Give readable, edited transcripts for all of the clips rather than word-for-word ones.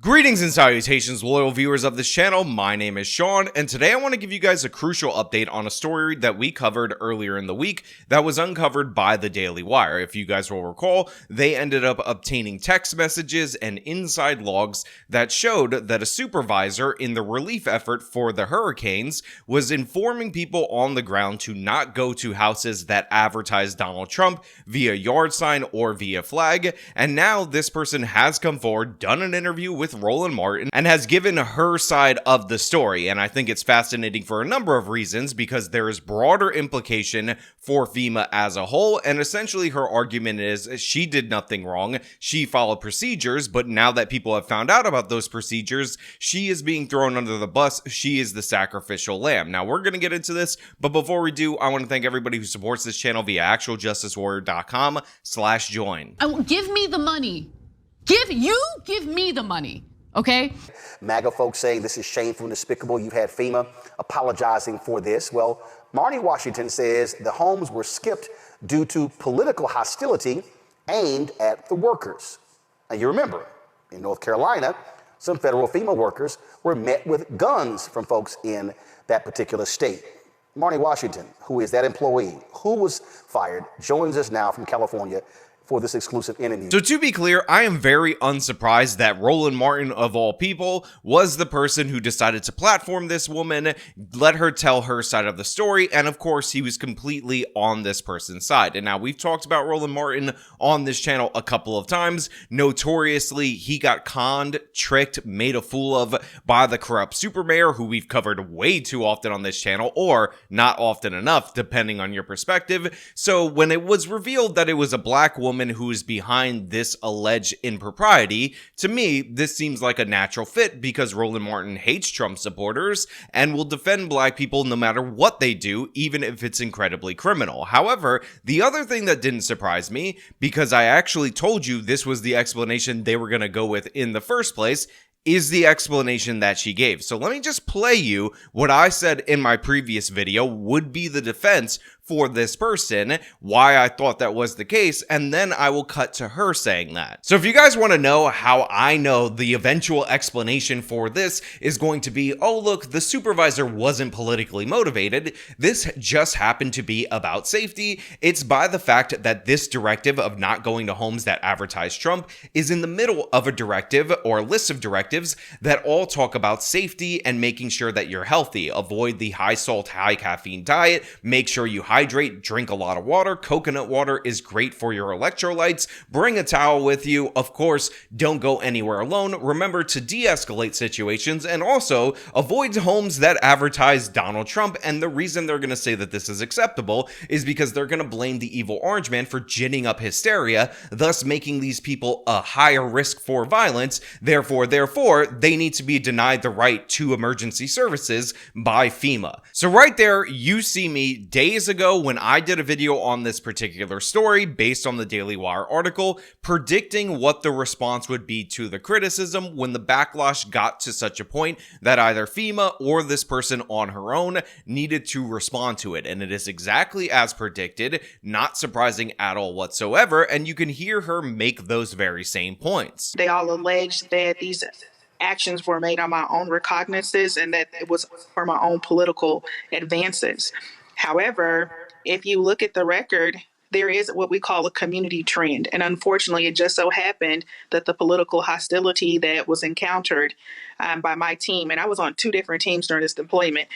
Greetings and salutations, loyal viewers of this channel. My name is Sean, and today I want to give you guys a crucial update on a story that we covered earlier in the week that was uncovered by the Daily Wire. If you guys will recall, they ended up obtaining text messages and inside logs that showed that a supervisor in the relief effort for the hurricanes was informing people on the ground to not go to houses that advertise Donald Trump via yard sign or via flag, and now this person has come forward, done an interview with Roland Martin, and has given her side of the story. And I think it's fascinating for a number of reasons, because there is broader implication for FEMA as a whole, and essentially her argument is she did nothing wrong, she followed procedures, but now that people have found out about those procedures, she is being thrown under the bus, she is the sacrificial lamb. Now we're going to get into this, but before we do, I want to thank everybody who supports this channel via actualjusticewarrior.com/join. Give me the money. Give me the money, okay? MAGA folks saying this is shameful and despicable. You've had FEMA apologizing for this. Well, Marn'i, Washington says the homes were skipped due to political hostility aimed at the workers. Now you remember, in North Carolina, some federal FEMA workers were met with guns from folks in that particular state. Marn'i, Washington, who is that employee who was fired, joins us now from California for this exclusive interview. So to be clear, I am very unsurprised that Roland Martin, of all people, was the person who decided to platform this woman, let her tell her side of the story, and of course he was completely on this person's side. And now we've talked about Roland Martin on this channel a couple of times. Notoriously, he got conned, tricked, made a fool of by the corrupt super mayor, who we've covered way too often on this channel, or not often enough, depending on your perspective. So when it was revealed that it was a black woman who is behind this alleged impropriety, to me, this seems like a natural fit, because Roland Martin hates Trump supporters and will defend black people no matter what they do, even if it's incredibly criminal. However, the other thing that didn't surprise me, because I actually told you this was the explanation they were going to go with in the first place, is the explanation that she gave. So let me just play you what I said in my previous video would be the defense for this person, why I thought that was the case, and then I will cut to her saying that. So if you guys want to know how I know the eventual explanation for this is going to be, oh look, the supervisor wasn't politically motivated, this just happened to be about safety, it's by the fact that this directive of not going to homes that advertise Trump is in the middle of a directive or list of directives that all talk about safety and making sure that you're healthy. Avoid the high salt, high caffeine diet, make sure you hydrate, drink a lot of water. Coconut water is great for your electrolytes. Bring a towel with you. Of course, don't go anywhere alone. Remember to de-escalate situations, and also avoid homes that advertise Donald Trump. And the reason they're going to say that this is acceptable is because they're going to blame the evil orange man for ginning up hysteria, thus making these people a higher risk for violence. Therefore, they need to be denied the right to emergency services by FEMA. So right there, you see me days ago when I did a video on this particular story based on the Daily Wire article, predicting what the response would be to the criticism when the backlash got to such a point that either FEMA or this person on her own needed to respond to it. And it is exactly as predicted, not surprising at all whatsoever, and you can hear her make those very same points. They all alleged that these actions were made on my own recognizance and that it was for my own political advances. However, if you look at the record, there is what we call a community trend. And unfortunately, it just so happened that the political hostility that was encountered by my team, and I was on two different teams during this deployment,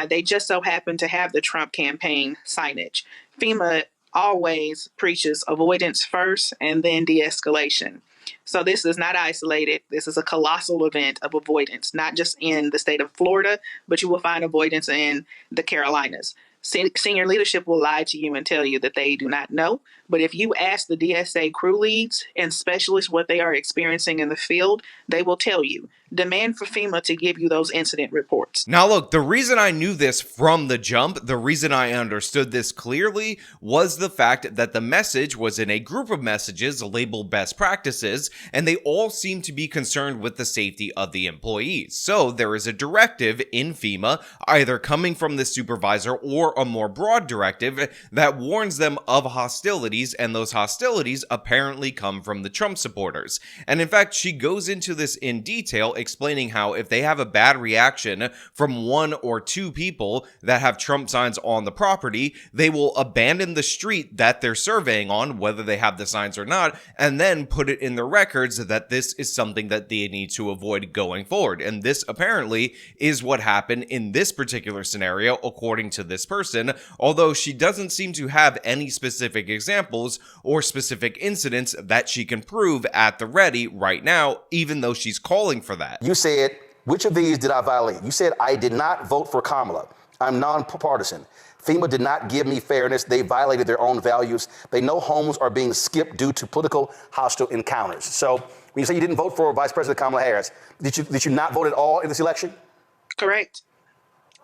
they just so happened to have the Trump campaign signage. FEMA always preaches avoidance first and then de-escalation. So this is not isolated. This is a colossal event of avoidance, not just in the state of Florida, but you will find avoidance in the Carolinas. Senior leadership will lie to you and tell you that they do not know. But if you ask the DSA crew leads and specialists what they are experiencing in the field, they will tell you. Demand for FEMA to give you those incident reports. Now look, the reason I knew this from the jump, the reason I understood this clearly, was the fact that the message was in a group of messages labeled best practices, and they all seem to be concerned with the safety of the employees. So there is a directive in FEMA, either coming from the supervisor or a more broad directive, that warns them of hostility hostilities, and those hostilities apparently come from the Trump supporters. And in fact, she goes into this in detail, explaining how if they have a bad reaction from one or two people that have Trump signs on the property, they will abandon the street that they're surveying on, whether they have the signs or not, and then put it in their records that this is something that they need to avoid going forward. And this apparently is what happened in this particular scenario, according to this person, although she doesn't seem to have any specific examples or specific incidents that she can prove at the ready right now, even though she's calling for that. You said, which of these did I violate? You said, I did not vote for Kamala. I'm nonpartisan. FEMA did not give me fairness. They violated their own values. They know homes are being skipped due to political hostile encounters. So when you say you didn't vote for Vice President Kamala Harris, did you not vote at all in this election? Correct.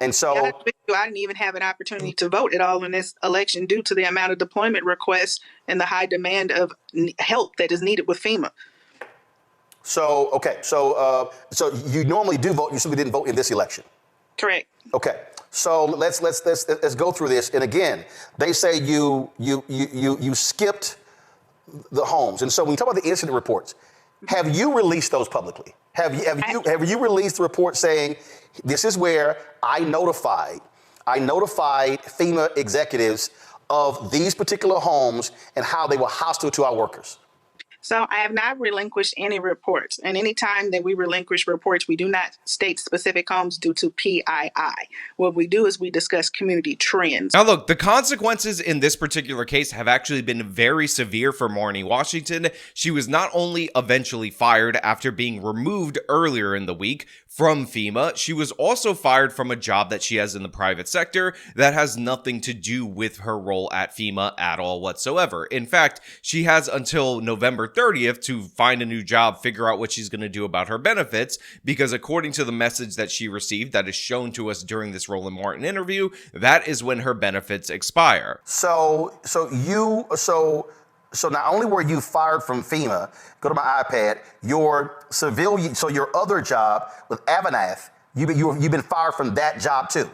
And so I didn't even have an opportunity to vote at all in this election due to the amount of deployment requests and the high demand of help that is needed with FEMA. So, okay. So you normally do vote. You simply didn't vote in this election. Correct. Okay. So let's go through this. And again, they say you skipped the homes. And so when you talk about the incident reports, have you released those publicly? Have you released the report saying this is where I notified FEMA executives of these particular homes and how they were hostile to our workers? So I have not relinquished any reports. And any time that we relinquish reports, we do not state specific homes due to PII. What we do is we discuss community trends. Now look, the consequences in this particular case have actually been very severe for Marn'i Washington. She was not only eventually fired after being removed earlier in the week from FEMA, she was also fired from a job that she has in the private sector that has nothing to do with her role at FEMA at all whatsoever. In fact, she has until November 30th to find a new job, figure out what she's going to do about her benefits, because according to the message that she received that is shown to us during this Roland Martin interview, that is when her benefits expire. So not only were you fired from FEMA, go to my iPad, your civilian, so your other job with Avanath, you've been fired from that job too.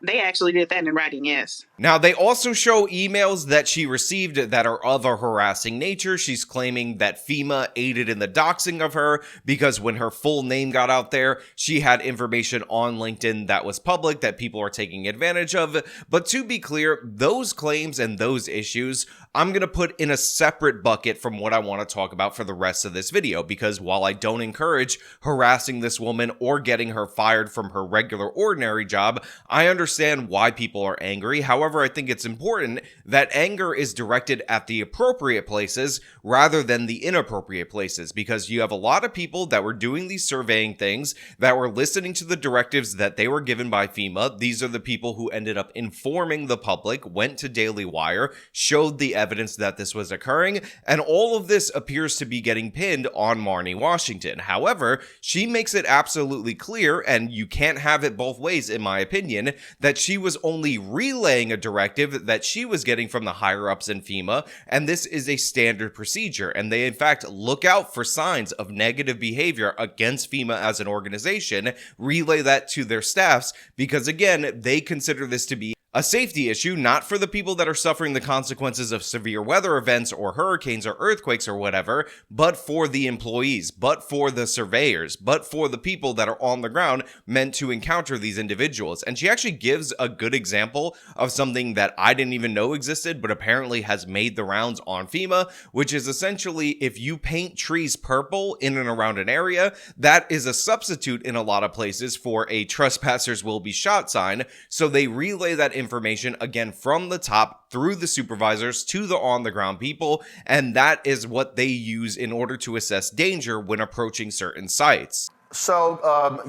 They actually did that in writing, yes. Now, they also show emails that she received that are of a harassing nature. She's claiming that FEMA aided in the doxing of her because when her full name got out there, she had information on LinkedIn that was public that people are taking advantage of. But to be clear, those claims and those issues, I'm going to put in a separate bucket from what I want to talk about for the rest of this video, because while I don't encourage harassing this woman or getting her fired from her regular ordinary job, I understand why people are angry. However, I think it's important that anger is directed at the appropriate places rather than the inappropriate places, because you have a lot of people that were doing these surveying things that were listening to the directives that they were given by FEMA. These are the people who ended up informing the public, went to Daily Wire, showed the evidence that this was occurring, and all of this appears to be getting pinned on Marn'i Washington. However, she makes it absolutely clear, and you can't have it both ways in my opinion, that she was only relaying a directive that she was getting from the higher-ups in FEMA, and this is a standard procedure, and they in fact look out for signs of negative behavior against FEMA as an organization, relay that to their staffs, because again, they consider this to be a safety issue, not for the people that are suffering the consequences of severe weather events or hurricanes or earthquakes or whatever, but for the employees, but for the surveyors, but for the people that are on the ground meant to encounter these individuals. And she actually gives a good example of something that I didn't even know existed, but apparently has made the rounds on FEMA, which is essentially if you paint trees purple in and around an area, that is a substitute in a lot of places for a trespassers will be shot sign. So they relay that information again from the top through the supervisors to the on-the-ground people, and that is what they use in order to assess danger when approaching certain sites. So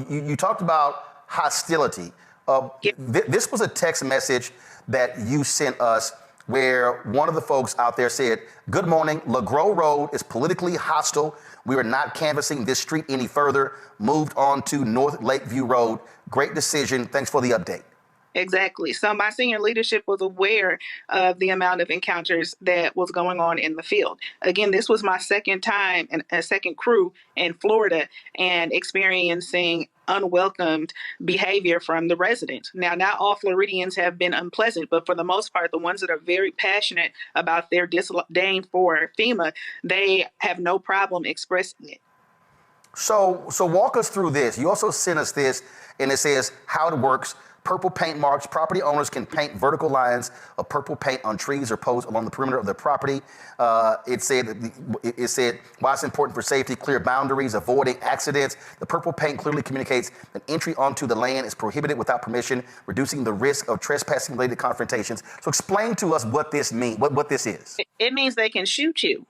you talked about hostility. This was a text message that you sent us where one of the folks out there said, "Good morning, LeGros Road is politically hostile. We are not canvassing this street any further. Moved on to North Lakeview Road. Great decision. Thanks for the update." Exactly. So my senior leadership was aware of the amount of encounters that was going on in the field. Again, this was my second time and a second crew in Florida and experiencing unwelcomed behavior from the residents. Now, not all Floridians have been unpleasant, but for the most part, the ones that are very passionate about their disdain for FEMA, they have no problem expressing it. So walk us through this. You also sent us this, and it says how it works. Purple paint marks. Property owners can paint vertical lines of purple paint on trees or posts along the perimeter of their property. It said why it's important for safety, clear boundaries, avoiding accidents. The purple paint clearly communicates that entry onto the land is prohibited without permission, reducing the risk of trespassing-related confrontations. So explain to us what this means, what this is. It means they can shoot you.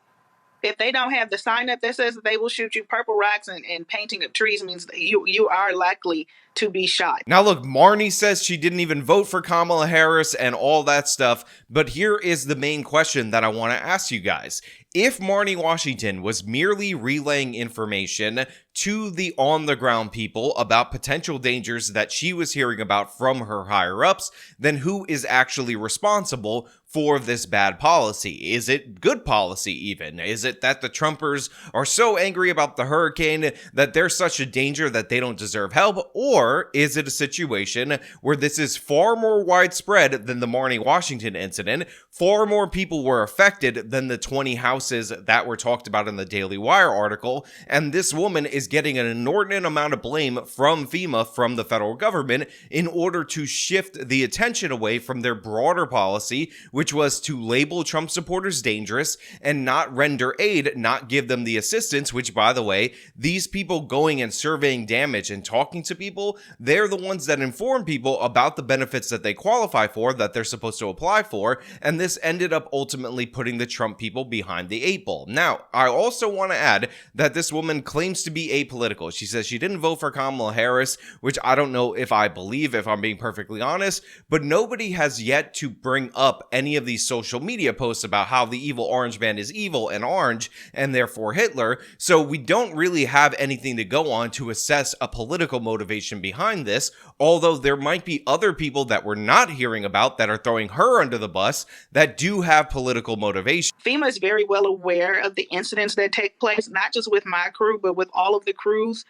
If they don't have the sign up that says that they will shoot you, purple rocks and painting of trees means that you are likely to be shot. Now look, Marn'i says she didn't even vote for Kamala Harris and all that stuff, but here is the main question that I want to ask you guys. If Marn'i Washington was merely relaying information to the on-the-ground people about potential dangers that she was hearing about from her higher-ups, then who is actually responsible for this bad policy? Is it good policy even? Is it that the Trumpers are so angry about the hurricane that they're such a danger that they don't deserve help? Or is it a situation where this is far more widespread than the Marn'i Washington incident? Far more people were affected than the 20 houses that were talked about in the Daily Wire article, and this woman is getting an inordinate amount of blame from FEMA, from the federal government, in order to shift the attention away from their broader policy, which was to label Trump supporters dangerous and not render aid, not give them the assistance, which, by the way, these people going and surveying damage and talking to people, they're the ones that inform people about the benefits that they qualify for, that they're supposed to apply for, and this ended up ultimately putting the Trump people behind the eight ball. Now, I also want to add that this woman claims to be apolitical. She says she didn't vote for Kamala Harris, which I don't know if I believe, if I'm being perfectly honest, but nobody has yet to bring up any of these social media posts about how the evil orange man is evil and orange and therefore Hitler, so we don't really have anything to go on to assess a political motivation behind this, although there might be other people that we're not hearing about that are throwing her under the bus that do have political motivation. FEMA is very well aware of the incidents that take place, not just with my crew, but with all of the crews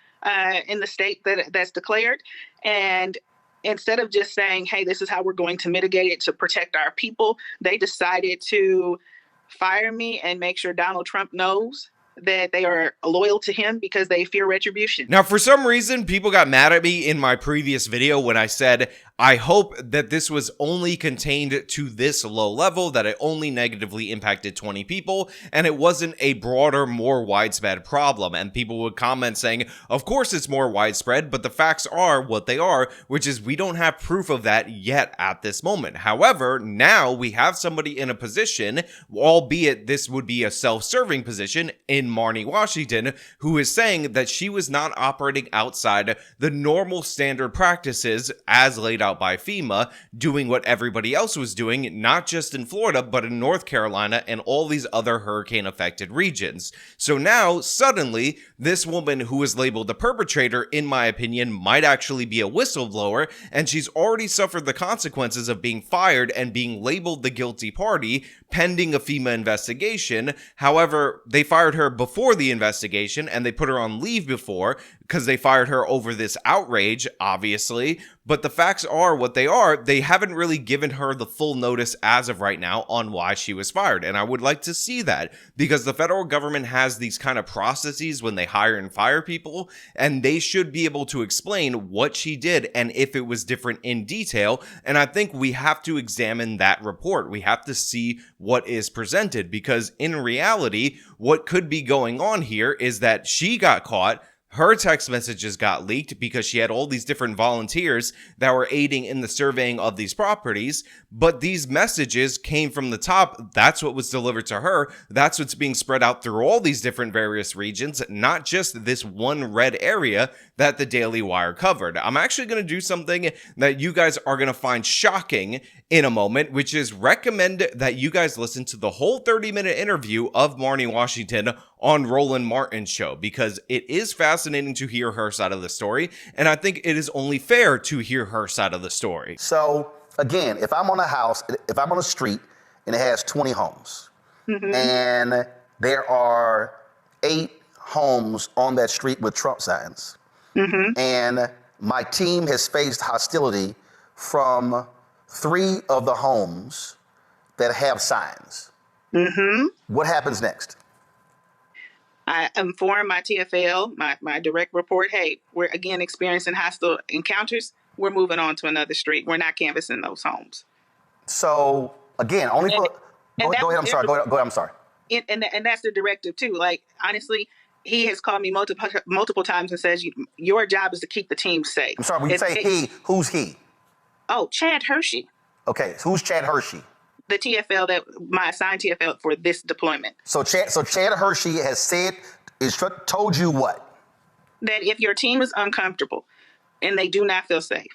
in the state that's declared. And instead of just saying, hey, this is how we're going to mitigate it to protect our people, they decided to fire me and make sure Donald Trump knows that they are loyal to him because they fear retribution. Now, for some reason, people got mad at me in my previous video when I said, I hope that this was only contained to this low level, that it only negatively impacted 20 people, and it wasn't a broader, more widespread problem. And people would comment saying, of course it's more widespread, but the facts are what they are, which is we don't have proof of that yet at this moment. However, now we have somebody in a position, albeit this would be a self-serving position, in Marn'i Washington, who is saying that she was not operating outside the normal standard practices as laid out by FEMA, doing what everybody else was doing, not just in Florida, but in North Carolina and all these other hurricane-affected regions. So now, suddenly, this woman who is labeled the perpetrator, in my opinion, might actually be a whistleblower, and she's already suffered the consequences of being fired and being labeled the guilty party pending a FEMA investigation. However, they fired her before the investigation, and they put her on leave before, because they fired her over this outrage, obviously. But the facts are what they are. They haven't really given her the full notice as of right now on why she was fired. And I would like to see that, because the federal government has these kind of processes when they hire and fire people, and they should be able to explain what she did and if it was different in detail. And I think we have to examine that report. We have to see what is presented, because in reality, what could be going on here is that she got caught. Her text messages got leaked because she had all these different volunteers that were aiding in the surveying of these properties, but these messages came from the top. That's what was delivered to her. That's what's being spread out through all these different various regions, not just this one red area that the Daily Wire covered. I'm actually going to do something that you guys are going to find shocking in a moment, which is recommend that you guys listen to the whole 30-minute interview of Marn'i Washington on Roland Martin's show, because it is fascinating fascinating to hear her side of the story, and I think it is only fair to hear her side of the story. So again, if I'm on a street and it has 20 homes, and there are 8 homes on that street with Trump signs, and my team has faced hostility from 3 of the homes that have signs, what happens next? I inform my TFL, my direct report, hey, we're again experiencing hostile encounters. We're moving on to another street. We're not canvassing those homes. So again, go ahead. I'm sorry. Go ahead. I'm sorry. And that's the directive too. Like, honestly, he has called me multiple times and says, your job is to keep the team safe. I'm sorry. When you say he, who's he? Oh, Chad Hershey. Okay. Who's Chad Hershey? The TFL my assigned TFL for this deployment. So Chad Hershey has told you what? That if your team is uncomfortable and they do not feel safe,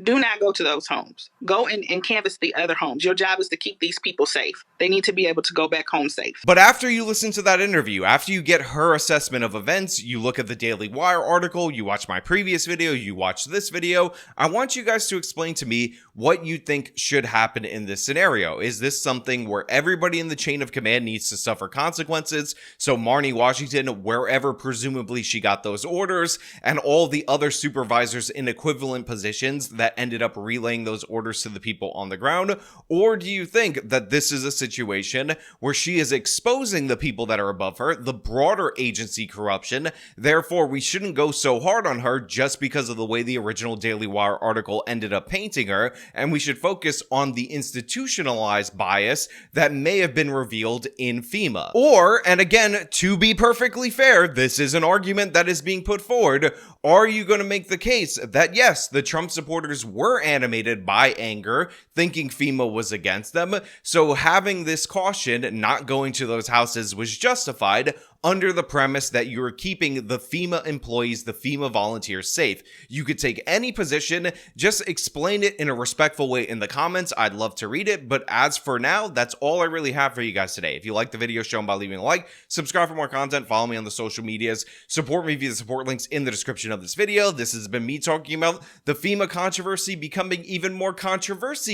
do not go to those homes. Go and canvass the other homes. Your job is to keep these people safe. They need to be able to go back home safe. But after you listen to that interview, after you get her assessment of events, you look at the Daily Wire article, you watch my previous video, you watch this video, I want you guys to explain to me what you think should happen in this scenario. Is this something where everybody in the chain of command needs to suffer consequences? So Marn'i Washington, wherever presumably she got those orders, and all the other supervisors in equivalent positions that ended up relaying those orders to the people on the ground? Or do you think that this is a situation where she is exposing the people that are above her, the broader agency corruption, therefore we shouldn't go so hard on her just because of the way the original Daily Wire article ended up painting her, and we should focus on the institutionalized bias that may have been revealed in FEMA? Or, and again, to be perfectly fair, this is an argument that is being put forward, are you going to make the case that yes, the Trump supporters were animated by anger, thinking FEMA was against them, so having this caution, not going to those houses, was justified under the premise that you're keeping the FEMA employees, the FEMA volunteers safe? You could take any position, just explain it in a respectful way in the comments. I'd love to read it, but as for now, that's all I really have for you guys today. If you like the video, show them by leaving a like, subscribe for more content, follow me on the social medias, support me via the support links in the description of this video. This has been me talking about the FEMA controversy becoming even more controversial.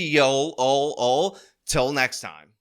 Till next time.